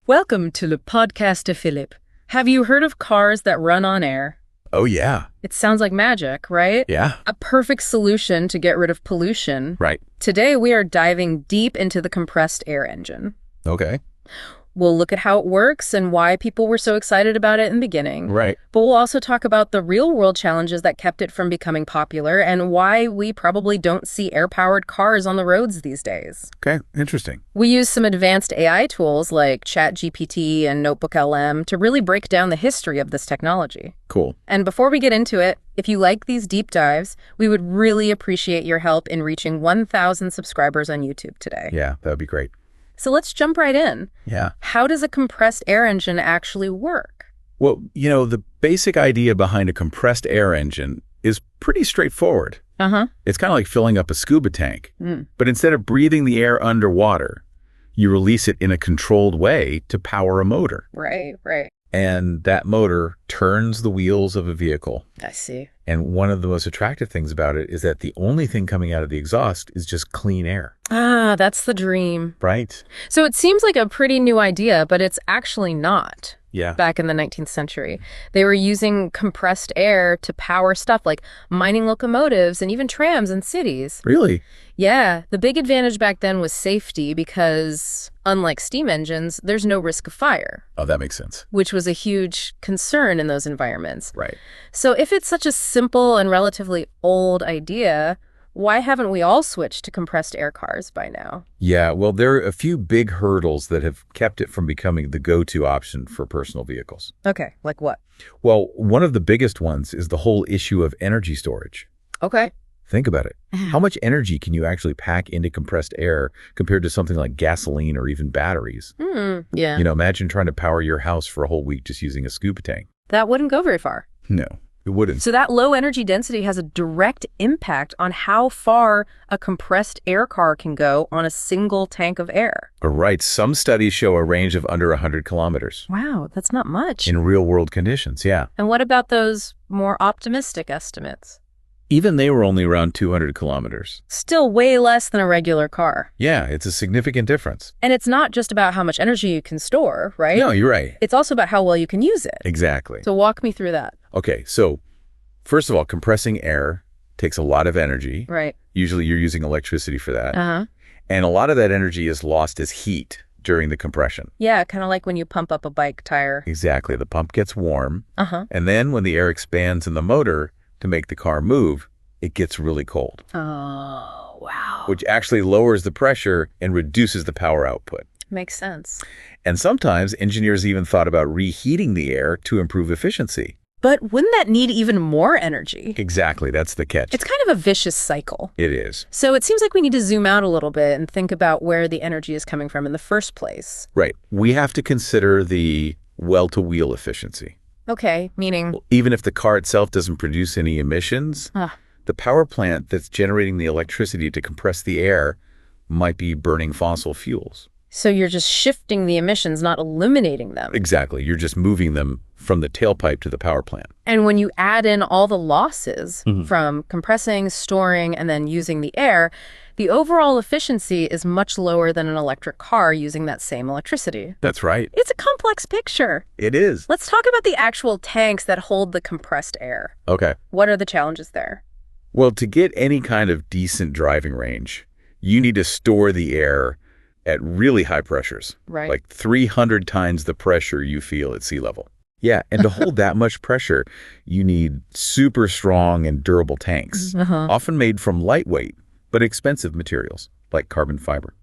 Welcome to Le Podcast de Philippe. Have you heard of cars that run on air? Oh, yeah. It sounds like magic, right? Yeah. A perfect solution to get rid of pollution. Right. Today, we are diving deep into the compressed air engine. Okay. We'll look at how it works and why people were so excited about it in the beginning. Right. But we'll also talk about the real-world challenges that kept it from becoming popular and why we probably don't see air-powered cars on the roads these days. Okay. Interesting. We use some advanced AI tools like ChatGPT and NotebookLM to really break down the history of this technology. Cool. And before we get into it, if you like these deep dives, we would really appreciate your help in reaching 1,000 subscribers on YouTube today. Yeah, that would be great. So let's jump right in. Yeah. How does a compressed air engine actually work? Well, the basic idea behind a compressed air engine is pretty straightforward. It's kind of like filling up a scuba tank. But instead of breathing the air underwater, you release it in a controlled way to power a motor. Right. And that motor turns the wheels of a vehicle. I see. And one of the most attractive things about it is that the only thing coming out of the exhaust is just clean air. Ah, that's the dream. Right. So it seems like a pretty new idea, but it's actually not. Yeah. Back in the 19th century, they were using compressed air to power stuff like mining locomotives and even trams in cities. Really? Yeah, the big advantage back then was safety because, unlike steam engines, there's no risk of fire. Oh, that makes sense. Which was a huge concern in those environments. Right. So if it's such a simple and relatively old idea, why haven't we all switched to compressed air cars by now? Yeah, well, there are a few big hurdles that have kept it from becoming the go-to option for personal vehicles. Okay, like what? Well, one of the biggest ones is the whole issue of energy storage. Okay. Think about it. How much energy can you actually pack into compressed air compared to something like gasoline or even batteries? Yeah. Imagine trying to power your house for a whole week just using a scuba tank. That wouldn't go very far. No, it wouldn't. So that low energy density has a direct impact on how far a compressed air car can go on a single tank of air. Right. Some studies show a range of under 100 kilometers. Wow, that's not much. In real-world conditions, yeah. And what about those more optimistic estimates? Even they were only around 200 kilometers. Still way less than a regular car. Yeah, it's a significant difference. And it's not just about how much energy you can store, right? No, you're right. It's also about how well you can use it. Exactly. So walk me through that. Okay, so first of all, compressing air takes a lot of energy. Right. Usually you're using electricity for that. And a lot of that energy is lost as heat during the compression. Yeah, kind of like when you pump up a bike tire. Exactly. The pump gets warm. And then when the air expands in the motor to make the car move, it gets really cold. Oh, wow. Which actually lowers the pressure and reduces the power output. Makes sense. And sometimes engineers even thought about reheating the air to improve efficiency. But wouldn't that need even more energy? Exactly. That's the catch. It's kind of a vicious cycle. It is. So it seems like we need to zoom out a little bit and think about where the energy is coming from in the first place. Right. We have to consider the well-to-wheel efficiency. Okay, meaning? Even if the car itself doesn't produce any emissions, the power plant that's generating the electricity to compress the air might be burning fossil fuels. So you're just shifting the emissions, not eliminating them. Exactly. You're just moving them from the tailpipe to the power plant. And when you add in all the losses from compressing, storing, and then using the air, the overall efficiency is much lower than an electric car using that same electricity. That's right. It's a complex picture. It is. Let's talk about the actual tanks that hold the compressed air. Okay. What are the challenges there? Well, to get any kind of decent driving range, you need to store the air at really high pressures. Right. Like 300 times the pressure you feel at sea level. Yeah, and to hold that much pressure, you need super strong and durable tanks, often made from lightweight but expensive materials like carbon fiber.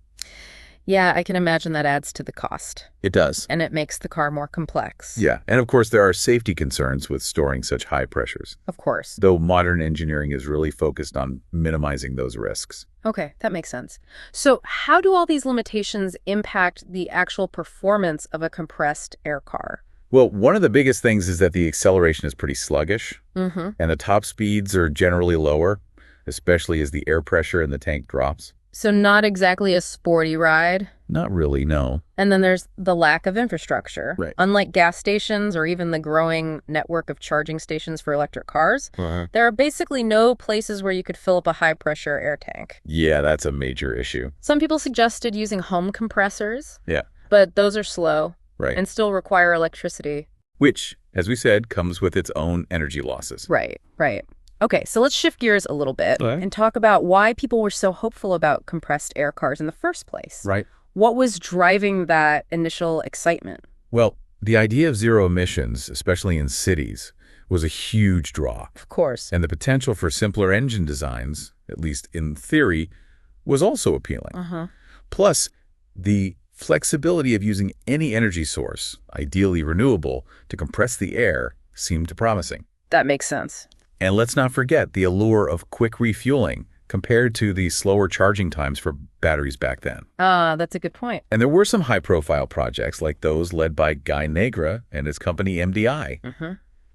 Yeah, I can imagine that adds to the cost. It does. And it makes the car more complex. Yeah, and of course there are safety concerns with storing such high pressures. Of course. Though modern engineering is really focused on minimizing those risks. Okay, that makes sense. So how do all these limitations impact the actual performance of a compressed air car? Well, one of the biggest things is that the acceleration is pretty sluggish, and the top speeds are generally lower, especially as the air pressure in the tank drops. So not exactly a sporty ride. Not really, no. And then there's the lack of infrastructure. Right. Unlike gas stations or even the growing network of charging stations for electric cars, there are basically no places where you could fill up a high-pressure air tank. Yeah, that's a major issue. Some people suggested using home compressors. Yeah. But those are slow. Right. and still require electricity. Which, as we said, comes with its own energy losses. Right, right. Okay, so let's shift gears a little bit and talk about why people were so hopeful about compressed air cars in the first place. Right. What was driving that initial excitement? Well, the idea of zero emissions, especially in cities, was a huge draw. Of course. And the potential for simpler engine designs, at least in theory, was also appealing. Plus, the flexibility of using any energy source, ideally renewable, to compress the air seemed promising. That makes sense. And let's not forget the allure of quick refueling compared to the slower charging times for batteries back then. That's a good point. And there were some high-profile projects like those led by Nègre and his company MDI.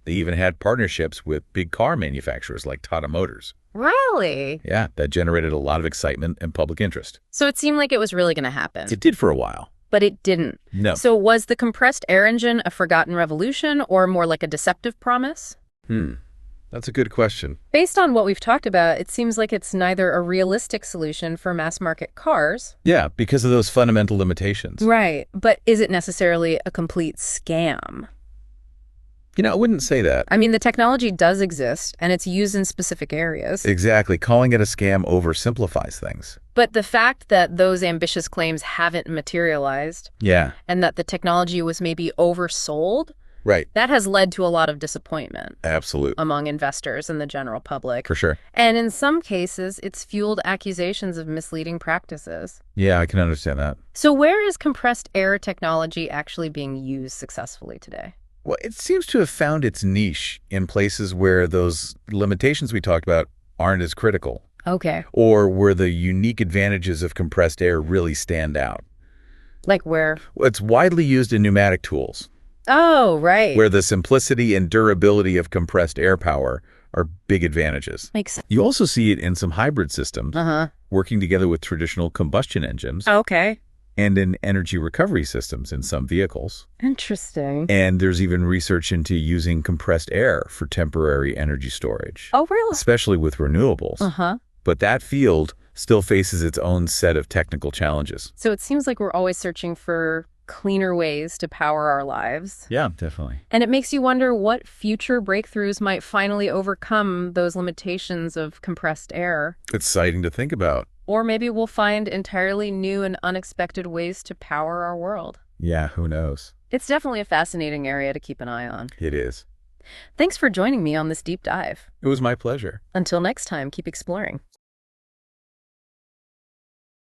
They even had partnerships with big car manufacturers like Tata Motors. Really? Yeah, that generated a lot of excitement and public interest. So it seemed like it was really going to happen. It did for a while. But it didn't. No. So was the compressed air engine a forgotten revolution or more like a deceptive promise? That's a good question. Based on what we've talked about, it seems like it's neither a realistic solution for mass-market cars. Yeah, because of those fundamental limitations. Right. But is it necessarily a complete scam? You know, I wouldn't say that. I mean, the technology does exist, and it's used in specific areas. Exactly. Calling it a scam oversimplifies things. But the fact that those ambitious claims haven't materialized, Yeah. and that the technology was maybe oversold, Right. that has led to a lot of disappointment. Absolutely. Among investors and the general public. For sure. And in some cases, it's fueled accusations of misleading practices. Yeah, I can understand that. So where is compressed air technology actually being used successfully today? Well, it seems to have found its niche in places where those limitations we talked about aren't as critical. Okay. Or where the unique advantages of compressed air really stand out. Like where? Well, it's widely used in pneumatic tools. Oh, right. Where the simplicity and durability of compressed air power are big advantages. Makes sense. You also see it in some hybrid systems, working together with traditional combustion engines. Okay. And in energy recovery systems in some vehicles. Interesting. And there's even research into using compressed air for temporary energy storage. Oh, really? Especially with renewables. But that field still faces its own set of technical challenges. So it seems like we're always searching for cleaner ways to power our lives. Yeah, definitely. And it makes you wonder what future breakthroughs might finally overcome those limitations of compressed air. It's exciting to think about. Or maybe we'll find entirely new and unexpected ways to power our world. Yeah, who knows? It's definitely a fascinating area to keep an eye on. It is. Thanks for joining me on this deep dive. It was my pleasure. Until next time, keep exploring.